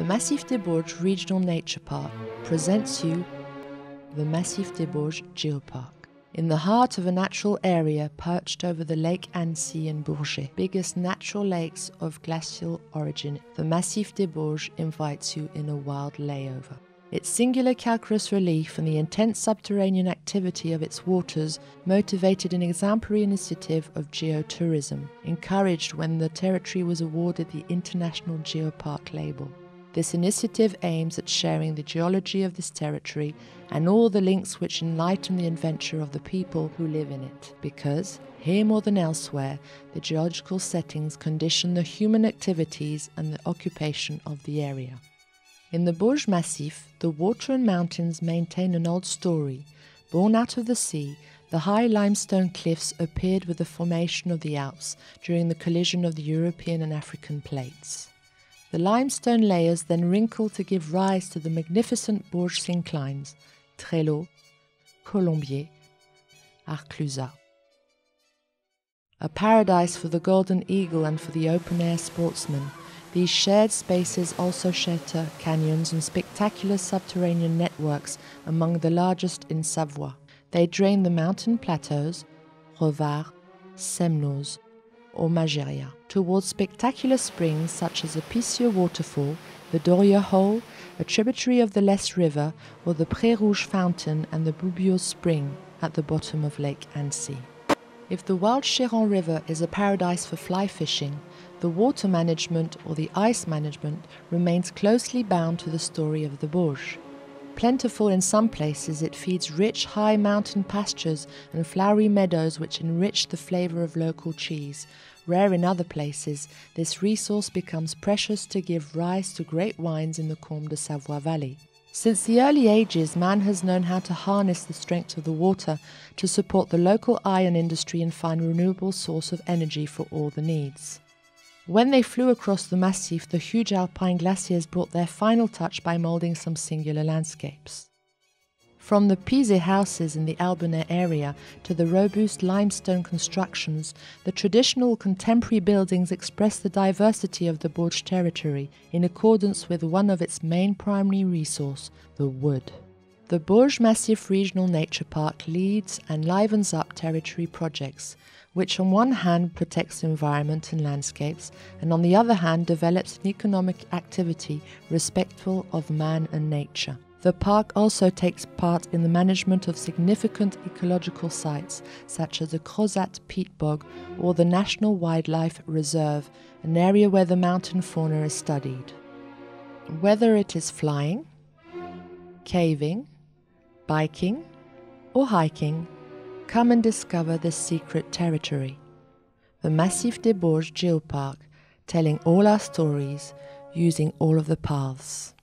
Massif des Bauges Regional Nature Park presents you the Massif des Bauges Geopark. In the heart of a natural area perched over the Lake Annecy in Bauges, biggest natural lakes of glacial origin, the Massif des Bauges invites you in a wild layover. Its singular calcareous relief and the intense subterranean activity of its waters motivated an exemplary initiative of geotourism, encouraged when the territory was awarded the International Geopark label. This initiative aims at sharing the geology of this territory and all the links which enlighten the adventure of the people who live in it, because, here more than elsewhere, the geological settings condition the human activities and the occupation of the area. In the Bauges Massif, the water and mountains maintain an old story. Born out of the sea, the high limestone cliffs appeared with the formation of the Alps during the collision of the European and African plates. The limestone layers then wrinkle to give rise to the magnificent Bauges synclines, Trello, Colombier, Arclusat. A paradise for the golden eagle and for the open-air sportsman, these shared spaces also shelter canyons and spectacular subterranean networks among the largest in Savoie. They drain the mountain plateaus, Rovard, Semnoz, or Mageria, towards spectacular springs such as the Picieux waterfall, the Doria hole, a tributary of the Lesse River, or the Pré Rouge fountain and the Boubios spring at the bottom of Lake Annecy. If the wild Chéron River is a paradise for fly fishing, the water management or the ice management remains closely bound to the story of the Bauges. Plentiful in some places, it feeds rich, high mountain pastures and flowery meadows which enrich the flavour of local cheese. Rare in other places, this resource becomes precious to give rise to great wines in the Combe de Savoie Valley. Since the early ages, man has known how to harness the strength of the water to support the local iron industry and find a renewable source of energy for all the needs. When they flew across the Massif, the huge alpine glaciers brought their final touch by moulding some singular landscapes. From the Pizé houses in the Albonais area to the robust limestone constructions, the traditional contemporary buildings express the diversity of the Bauges territory in accordance with one of its main primary resource, the wood. The Bauges Massif Regional Nature Park leads and livens up territory projects, which on one hand protects the environment and landscapes, and on the other hand develops an economic activity respectful of man and nature. The park also takes part in the management of significant ecological sites, such as the Crozat peat bog or the National Wildlife Reserve, an area where the mountain fauna is studied. Whether it is flying, caving, biking, or hiking, come and discover this secret territory. The Massif des Bauges Geopark, telling all our stories, using all of the paths.